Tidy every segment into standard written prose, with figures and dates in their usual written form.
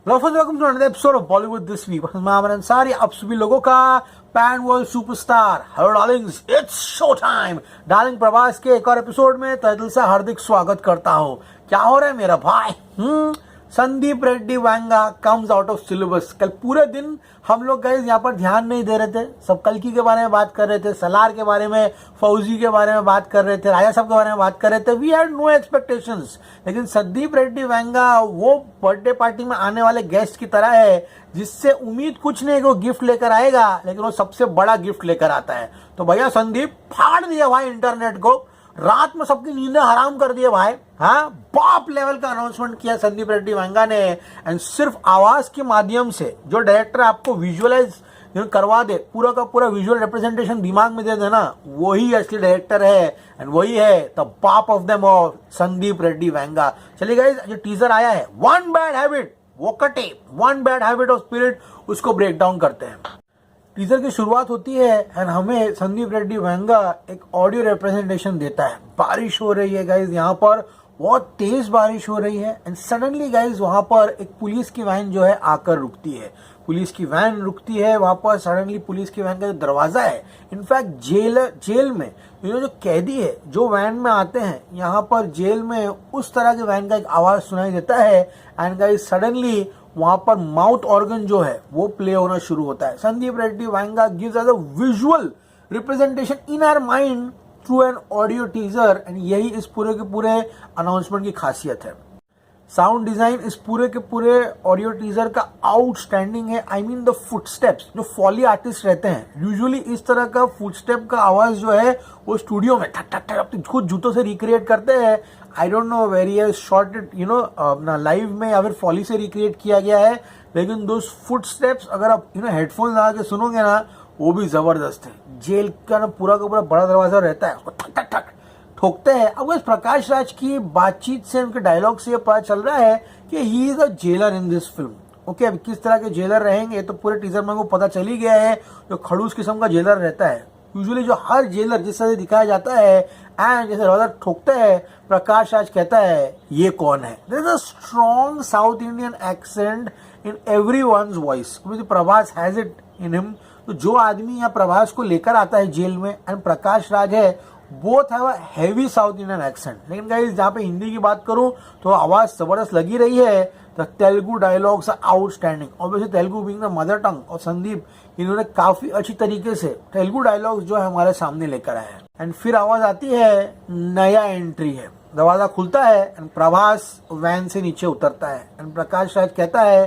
Welcome to another episode of Bollywood this week. मैं अमर अंसारी, आप सभी लोगों का pan world superstar hello darlings, it's show time. Darling Prabhas के एक और एपिसोड में तहे दिल से हार्दिक स्वागत करता हूँ। क्या हो रहा है मेरा भाई? Sandeep Reddy Vanga comes out of syllabus. कल पूरे दिन हम लोग गए यहाँ पर ध्यान नहीं दे रहे थे, सब कल्कि के बारे में बात कर रहे थे, सलार के बारे में, फौजी के बारे में बात कर रहे थे, राजा साहब के बारे में बात कर रहे थे। We had no expectations. लेकिन संदीप रेड्डी वांगा वो बर्थडे पार्टी में आने वाले गेस्ट की तरह है जिससे उम्मीद कुछ नहीं कि वो गिफ्ट लेकर आएगा, लेकिन वो सबसे बड़ा गिफ्ट लेकर आता है। तो भैया संदीप फाड़ दिया भाई इंटरनेट को, रात में सबकी नींदें हराम कर दिए भाई। हाँ, बाप लेवल का अनाउंसमेंट किया संदीप रेड्डी वांगा ने। एंड सिर्फ आवाज के माध्यम से जो डायरेक्टर आपको विजुअलाइज करवा दे, पूरा का पूरा विजुअल रिप्रेजेंटेशन दिमाग में दे देना, वही असली डायरेक्टर है। एंड वही है द बाप of them all, Sandeep Reddy Vanga. चलिए गाइस, जो टीजर आया है वन बैड हैबिट, वो कटे one bad habit of spirit, उसको ब्रेक डाउन करते हैं। टीजर की शुरुआत होती है एंड हमें संदीप रेड्डी वांगा एक ऑडियो रिप्रेजेंटेशन देता है। बारिश हो रही है गाइज, यहाँ पर बहुत तेज बारिश हो रही है। एंड सडनली गाइज वहां पर एक पुलिस की वैन जो है आकर रुकती है। पुलिस की वैन रुकती है, वहां पर सडनली पुलिस की वैन का जो दरवाजा है, इनफैक्ट जेल में जो कैदी है जो वैन में आते हैं, यहाँ पर जेल में उस तरह के वैन का एक आवाज सुनाई देता है। एंड गाइज सडनली वहां पर माउथ ऑर्गन जो है वो प्ले होना शुरू होता है। Sandeep Reddy Vanga gives us a visual representation in our mind through an audio teaser. And यही इस पूरे के पूरे अनाउंसमेंट की खासियत है। साउंड डिजाइन इस पूरे के पूरे ऑडियो टीजर का आउटस्टैंडिंग है। आई मीन द फुटस्टेप्स, जो फॉली आर्टिस्ट रहते हैं यूजुअली इस तरह का फुटस्टेप का आवाज जो है वो स्टूडियो में ठक ठक ठक खुद जूतों से रिक्रिएट करते हैं। I don't know where he has shot it, ना लाइव में या फिर फॉली से रिक्रिएट किया गया है, लेकिन दो फुटस्टेप्स अगर आप हेडफोन लगा के सुनोगे ना, वो भी जबरदस्त है। जेल का ना पूरा का पूरा बड़ा दरवाजा रहता है, उसको ठक ठक ठक ठोकते हैं। अब इस प्रकाश राज की बातचीत से, उनके डायलॉग से ये पता चल रहा है कि he is a jailer in this film. Okay, अब किस तरह के जेलर रहेंगे तो पूरे टीजर में वो पता चल ही गया है। जो खड़ूस किस्म का जेलर रहता है यूजुअली, जो हर जेलर जिस तरह से दिखाया जाता है एंड जैसे दरवाजा ठोकते हैं, प्रकाश राज कहता है ये कौन है। There is a strong South Indian accent in everyone's voice. Prabhas has it in him. तो जो आदमी यहाँ प्रभास को लेकर आता है जेल में एंड प्रकाश राज है, both have a heavy south Indian accent. लेकिन गाइस जहाँ पे हिंदी की बात करूं तो आवाज जबरदस्त लगी रही है। The Telugu dialogues are outstanding. Obviously Telugu being the mother tongue, और संदीप इन्होंने काफी अच्छी तरीके से तेलुगु डायलॉग्स जो है हमारे सामने लेकर आए हैं। एंड फिर आवाज आती है, नया एंट्री है। दरवाजा खुलता है एंड प्रभास वैन से नीचे उतरता है एंड प्रकाश राज कहता है,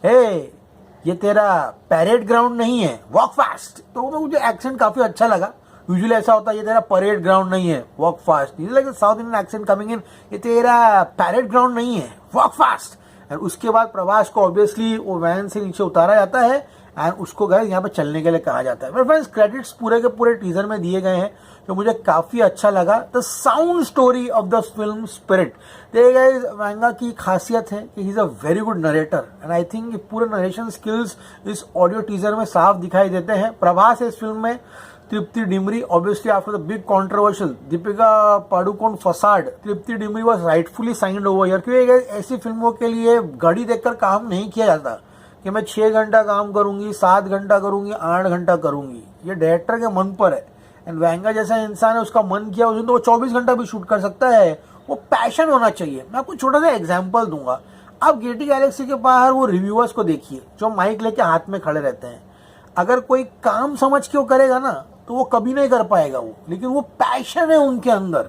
हे ये तेरा पैरेड ग्राउंड नहीं है, वॉक फास्ट। तो मुझे एक्सेंट काफी अच्छा लगा। यूजुअली ऐसा होता है ये तेरा परेड ग्राउंड नहीं है, walk fast. Like south Indian accent coming in, ये तेरा पैरेड ग्राउंड नहीं है, वॉक फास्ट। और उसके बाद प्रभास को ऑब्वियसली वो वैन से नीचे उतारा जाता है एंड उसको गए यहाँ पे चलने के लिए कहा जाता है। फ्रेंड्स, क्रेडिट्स पूरे के पूरे टीजर में दिए गए हैं जो मुझे काफी अच्छा लगा। The sound story of the film spirit. देखिए गाइस, वांगा की खासियत है कि he is a very good narrator and I think पूरे नरेशन स्किल्स इस ऑडियो टीजर में साफ दिखाई देते हैं। प्रभास है इस फिल्म में, Tripti Dimri, obviously after the big controversial Deepika Padukone facade, Tripti Dimri was rightfully signed over here. क्योंकि ऐसी फिल्मों के लिए घड़ी देखकर काम नहीं किया जाता कि मैं 6 घंटा काम करूंगी, 7 घंटा करूंगी, 8 घंटा करूंगी। ये डायरेक्टर के मन पर है। एंड वांगा जैसा इंसान है, उसका मन किया उसने तो वो 24 घंटा भी शूट कर सकता है। वो पैशन होना चाहिए। मैं आपको छोटा सा एग्जाम्पल दूंगा। आप गेटी गैलेक्सी के बाहर वो रिव्यूअर्स को देखिए जो माइक लेके हाथ में खड़े रहते हैं। अगर कोई काम समझ के वो करेगा ना तो वो कभी नहीं कर पाएगा वो, लेकिन वो पैशन है उनके अंदर।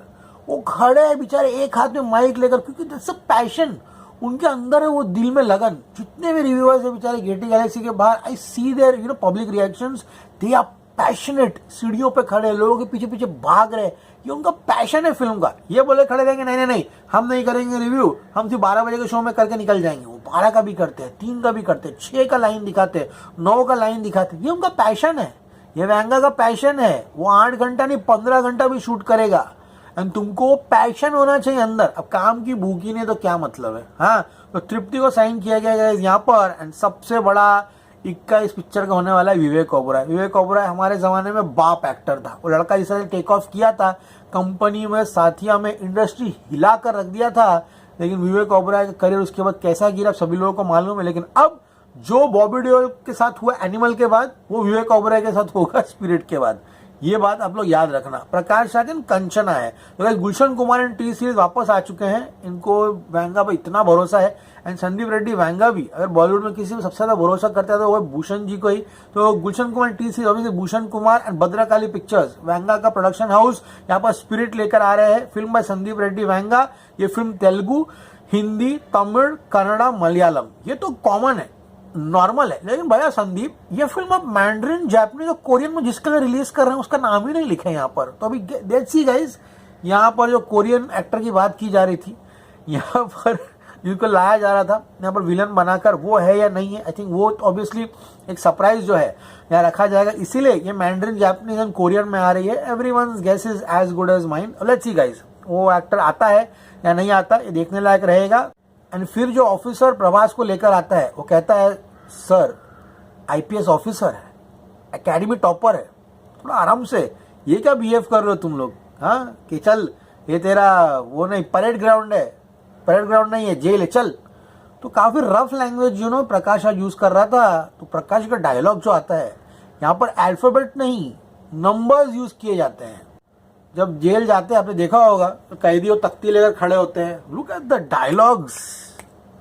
वो खड़े हैं बेचारे एक हाथ में माइक लेकर, क्योंकि दैट्स अ पैशन उनके अंदर है, वो दिल में लगन। जितने भी रिव्यूअर्स है बेचारे गेटी गैलेक्सी के बाहर, I see their public reactions, they are passionate. सीढ़ियों पे खड़े लोगों के पीछे पीछे भाग रहे, ये उनका पैशन है फिल्म का। ये बोले खड़े रहेंगे नहीं नहीं नहीं हम नहीं करेंगे रिव्यू, हम सिर्फ 12 बजे के शो में करके निकल जाएंगे। वो 12 का भी करते हैं, 3 का भी करते हैं, 6 का लाइन दिखाते हैं, 9 का लाइन दिखाते हैं। ये उनका पैशन है, ये वांगा का पैशन है। वो 8 घंटा नहीं 15 घंटा भी शूट करेगा। एंड तुमको पैशन होना चाहिए अंदर। अब काम की भूखी नहीं तो क्या मतलब है। हाँ, तो तृप्ति को साइन किया गया है यहाँ पर। एंड सबसे बड़ा इक्का इस पिक्चर का होने वाला है विवेक ओबराय। विवेक ओबराय हमारे जमाने में बाप एक्टर था। वो लड़का जिसने टेक ऑफ किया था कंपनी में, साथिया में, इंडस्ट्री हिला कर रख दिया था। लेकिन विवेक ओबराय का करियर उसके बाद कैसा गिरा सभी लोगों को मालूम है। लेकिन अब जो बॉबी देओल के साथ हुआ एनिमल के बाद, वो विवेक ओबराय के साथ होगा स्पिरिट के बाद। ये बात आप लोग याद रखना। प्रकाश राज एंड कंचना है, तो Gulshan Kumar and T series वापस आ चुके हैं, इनको वैंगा पर इतना भरोसा है। एंड संदीप रेड्डी वैंगा भी, अगर बॉलीवुड में किसी को सबसे ज्यादा भरोसा करता है तो वो भूषण जी को ही। तो Gulshan Kumar T Series obviously Bhushan Kumar and Bhadrakali pictures Vanga का प्रोडक्शन हाउस यहाँ पर स्पिरिट लेकर आ रहे हैं। Film by Sandeep Reddy Vanga. ये फिल्म तेलुगु, हिंदी, तमिल, कन्नड़ा, मलयालम, ये तो कॉमन है, नॉर्मल है। लेकिन भैया संदीप, ये फिल्म आप मैंड्रिन, जापानीज और कोरियन में जिसके लिए रिलीज कर रहे हैं उसका नाम ही नहीं लिखा है यहाँ पर। तो अभी लेट्स सी गाइस, यहाँ पर जो कोरियन एक्टर की बात की जा रही थी, यहाँ पर जिनको लाया जा रहा था यहाँ पर विलन बनाकर, वो है या नहीं है, आई थिंक वो ऑब्वियसली एक सरप्राइज जो है यहाँ रखा जाएगा। इसीलिए ये मैंड्रिन, जापानीज एंड कोरियन में आ रही है। Everyone's guess is as good as mine. Let's see guys, वो एक्टर आता है या नहीं आता, ये देखने लायक रहेगा। एंड फिर जो ऑफिसर प्रभास को लेकर आता है, वो कहता है सर आईपीएस ऑफिसर है, एकेडमी टॉपर है, थोड़ा आराम से, ये क्या बिहेव कर रहे हो तुम लोग, हाँ कि चल ये तेरा वो नहीं परेड ग्राउंड है, परेड ग्राउंड नहीं है, जेल है, चल। तो काफी रफ लैंग्वेज प्रकाश आज यूज कर रहा था। तो प्रकाश का डायलॉग जो आता है यहाँ पर अल्फाबेट नहीं, नंबर्स यूज किए जाते हैं। जब जेल जाते हैं, आपने देखा होगा तो कैदी और तख्ती लेकर खड़े होते हैं। Look at the dialogues,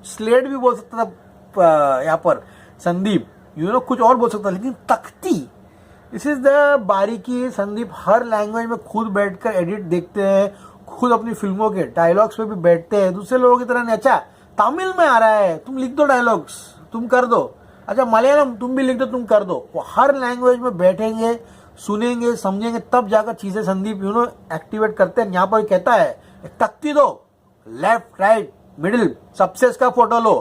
slate भी बोल सकता था यहाँ पर संदीप, कुछ और बोल सकता, लेकिन तख्ती, दिस इज द बारीकी। संदीप हर लैंग्वेज में खुद बैठकर एडिट देखते हैं, खुद अपनी फिल्मों के डायलॉग्स पे भी बैठते हैं, दूसरे लोगों की तरह नहीं। अच्छा तमिल में आ रहा है, तुम लिख दो डायलॉग्स, तुम कर दो। अच्छा मलयालम तुम भी लिख दो, तुम कर दो। वो हर लैंग्वेज में बैठेंगे, सुनेंगे, समझेंगे, तब जाकर चीजें संदीप एक्टिवेट करते हैं। यहाँ पर कहता है तख्ती दो, लेफ्ट राइट मिडिल, सबसे इसका फोटो लो।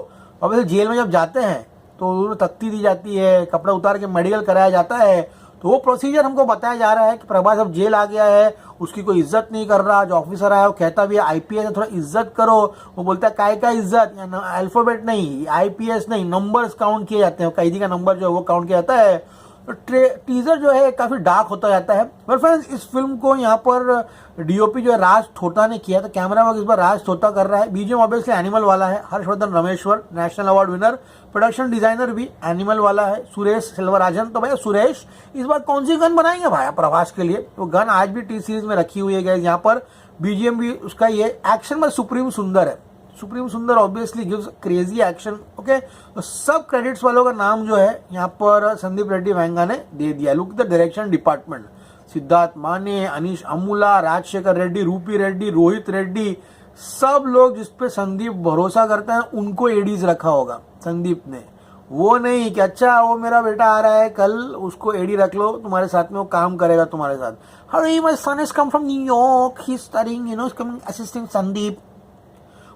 और वैसे जेल में जब जाते हैं तो तख्ती दी जाती है, कपड़ा उतार के मेडिकल कराया जाता है। तो वो प्रोसीजर हमको बताया जा रहा है कि प्रभास अब जेल आ गया है, उसकी कोई इज्जत नहीं कर रहा। जो ऑफिसर आया वो कहता भी है आईपीएस है, थोड़ा इज्जत करो। वो बोलता है काय का इज्जत, अल्फाबेट नहीं, आईपीएस नहीं, नंबर्स काउंट किए जाते हैं, कैदी का नंबर जो है वो काउंट किया जाता है। तो टीजर जो है काफी डार्क होता जाता है। पर फ्रेंड्स, इस फिल्म को यहाँ पर डीओपी जो है राज ठोटा ने किया, तो कैमरा वर्क इस बार राज ठोटा कर रहा है। बीजीएम ऑब्वियसली एनिमल वाला है, Harshvardhan Rameshwar, national award winner. Production designer भी एनिमल वाला है, सुरेश सेल्वराजन। तो भैया सुरेश इस बार कौन सी गन बनाएंगे भाई प्रभास के लिए? तो गन आज भी टी सीरीज में रखी हुई है। यहाँ पर बीजीएम भी उसका ये एक्शन में सुप्रीम सुंदर है। सुप्रीम सुंदर obviously gives crazy action. Okay, तो सब क्रेडिट्स वालों का नाम जो है यहाँ पर संदीप रेड्डी वैंगा ने दे दिया। Look the direction department, Siddharth माने, अनीश अमूला, राजशेखर रेड्डी, रूपी रेड्डी, रोहित रेड्डी, सब लोग जिसपे संदीप भरोसा करता है उनको एडीज रखा होगा संदीप ने। वो नहीं कि अच्छा वो मेरा बेटा आ रहा है कल, उसको एडी रख लो तुम्हारे साथ में, वो काम करेगा तुम्हारे साथ। अरे my son has come from New York, he is studying, coming assistant Sandeep.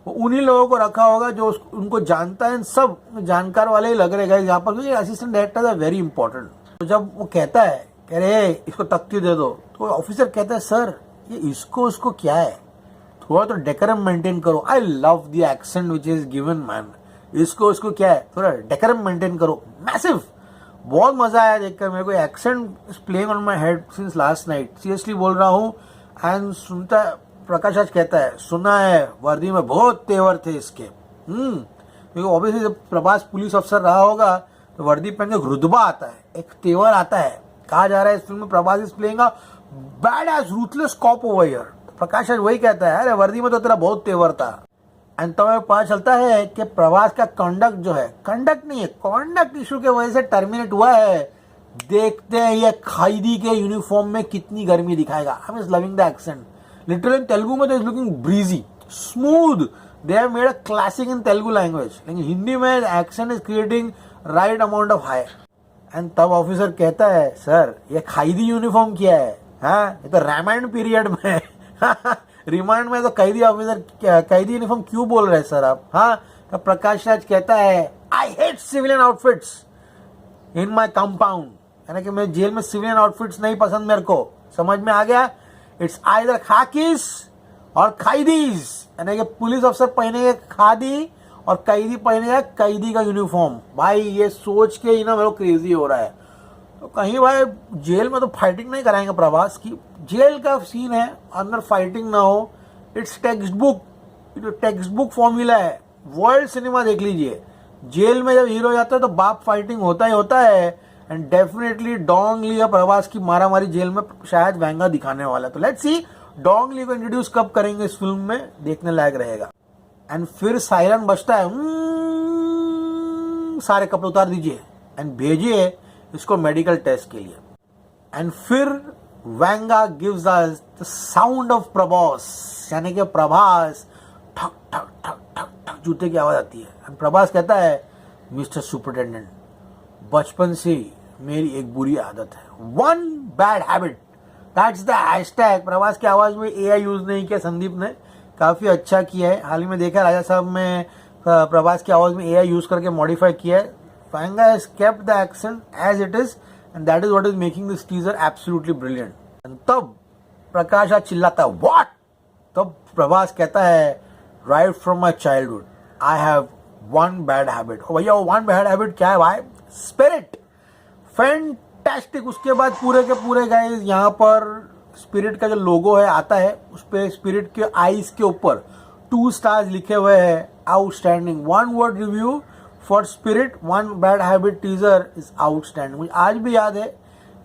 उन्हीं लोगों को रखा होगा जो उनको जानता है, सब जानकार वाले ही लग रहे हैं यहाँ पर, क्योंकि असिस्टेंट डायरेक्टर है वेरी इंपॉर्टेंट। तो जब वो कहता है कह रहे इसको तख्ती दे दो, तो ऑफिसर कहता है सर ये इसको उसको क्या है, थोड़ा तो डेकोरम मेंटेन करो। I love the accent which is given man, इसको उसको क्या है, थोड़ा डेकोरम मेंटेन करो। मैसिव, बहुत मजा आया देखकर मेरे को। Accent is playing on my head since last night, seriously बोल रहा हूँ। एंड सुनता प्रकाश आज कहता है सुना है वर्दी में बहुत तेवर थे इसके। क्योंकि ऑब्वियसली जब प्रभास पुलिस अफसर रहा होगा तो वर्दी पहन के रुतबा आता है, एक तेवर आता है। कहा जा रहा है इस फिल्म में Prabhas is playing a bad as ruthless cop over here. Prakash आज वही कहता है, अरे वर्दी में तो तेरा बहुत तेवर था। एंड तब पता चलता है कि प्रभास का कंडक्ट जो है, कंडक्ट नहीं है, कॉन्डक्ट इशू के वजह से टर्मिनेट हुआ है। देखते हैं ये खैदी के यूनिफॉर्म में कितनी गर्मी दिखाएगा। I am loving the accent. Literally in Telugu में तो is looking breezy smooth, they have made a classic in Telugu language. लेकिन हिंदी में accent is creating right amount of high. And तब ऑफिसर कहता है सर ये खैदी यूनिफॉर्म क्या है, हाँ ये तो रामायण पीरियड में है। रिमांड में तो कैदी ऑफिसर कैदी यूनिफॉर्म क्यों बोल रहे हैं सर आप? हाँ, तो प्रकाश राज कहता है I hate civilian outfits in my compound, यानी कि मैं जेल में सिविलियन आउटफिट्स नहीं पसंद मेरे को। समझ में आ गया? इट्स आइदर खाकीज और खैदीज, यानी कि पुलिस अफसर पहनेगा खादी और कैदी पहनेगा कैदी का यूनिफॉर्म। भाई ये सोच के ही ना मेरे को क्रेजी हो रहा है। तो कहीं भाई जेल में तो फाइटिंग नहीं कराएंगे प्रभास की, जेल का सीन है, अंदर फाइटिंग ना हो। इट्स टेक्स्ट बुक ये तो टेक्स्ट बुक फॉर्मूला है, वर्ल्ड सिनेमा देख लीजिए। जेल में जब हीरो जाता है तो बाप फाइटिंग होता ही होता है, एंड डेफिनेटली डोंग ली और प्रभास की मारामारी जेल में शायद वेंगा दिखाने वाला है। तो लेट्स सी डोंग ली को इंट्रोड्यूस कब करेंगे इस फिल्म में, देखने लायक रहेगा। एंड फिर सायरन बजता है, सारे कपड़े उतार दीजिए एंड भेजिए इसको मेडिकल टेस्ट के लिए। एंड फिर Venga gives us the sound of Prabhas, यानी कि प्रभास ठक ठक ठक ठक ठक जूते की आवाज आती है। एंड प्रभास कहता है, मिस्टर सुपरिटेंडेंट, बचपन से मेरी एक बुरी आदत है, one bad habit, that's the hashtag. Prabhas की आवाज में एआई यूज नहीं किया संदीप ने, काफी अच्छा किया है। हाल ही में देखा राजा साहब में प्रभास की आवाज में एआई यूज करके मॉडिफाई किया है। Vanga has kept the accent as it is and that is what is making this teaser absolutely brilliant. तब प्रकाश आज चिल्लाता है, व्हाट? तब प्रभास कहता है, right from my childhood I have one bad habit. भैया वो वन बैड हैबिट क्या है भाई? स्पिरिट। फैंटास्टिक। उसके बाद पूरे के पूरे गाइस यहाँ पर स्पिरिट का जो लोगो है आता है, उस पर स्पिरिट के आईज के ऊपर 2 स्टार्स लिखे हुए हैं, outstanding. 1 word review for spirit one bad habit teaser is outstanding. मुझे आज भी याद है,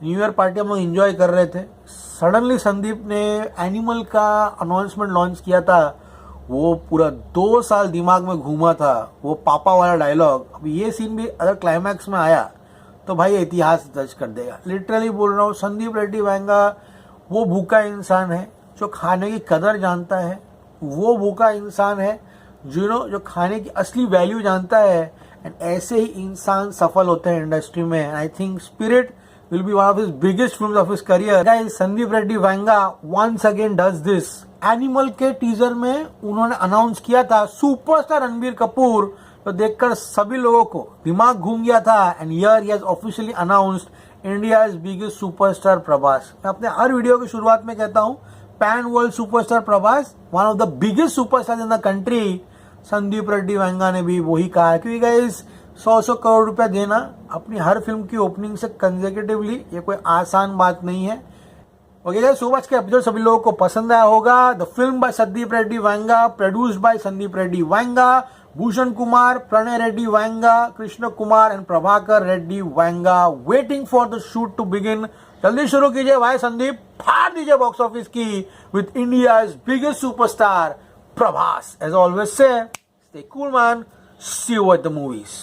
न्यू ईयर पार्टी हम लोग एंजॉय कर रहे थे, सडनली संदीप ने एनिमल का अनाउंसमेंट लॉन्च किया था, वो पूरा 2 साल दिमाग में घूमा था, वो पापा वाला डायलॉग। अब ये सीन भी अगर क्लाइमैक्स में आया तो भाई इतिहास दर्ज कर देगा। लिटरली बोल रहा हूँ, संदीप रेड्डी वेंगा वो भूखा इंसान है जो खाने की कदर जानता है, वो भूखा इंसान है जो खाने की असली वैल्यू जानता है, एंड ऐसे ही इंसान सफल होते हैं इंडस्ट्री में। I think spirit will be one of his biggest films of his career. Guys, Sandeep Reddy Venga once again does this. Animal के टीजर में उन्होंने अनाउंस किया था सुपरस्टार रणबीर कपूर, तो देखकर सभी लोगों को दिमाग घूम गया था। And here he has officially announced India's biggest superstar Prabhas. मैं अपने हर वीडियो की शुरुआत में कहता हूँ, pan world superstar Prabhas, one of the biggest superstar in the country. Sandeep Reddy Venga ने भी वही कहा है, क्योंकि गाइस 100 करोड़ रुपया देना अपनी हर फिल्म की ओपनिंग से कंसेक्यूटिवली, ये कोई आसान बात नहीं है। ओके गाइस, सो मच के एपिसोड सभी लोगों को पसंद आया होगा। The film by Sandeep Reddy Vanga, produced by Sandeep Reddy Vanga, Bhushan Kumar, Pranay Reddy Vanga, Krishan Kumar and Prabhakar Reddy Vanga. Waiting for the shoot to begin. जल्दी शुरू कीजिए भाई संदीप, फाड़ दीजिए बॉक्स ऑफिस की with India's biggest superstar Prabhas. As always say, stay cool man, see you at the movies.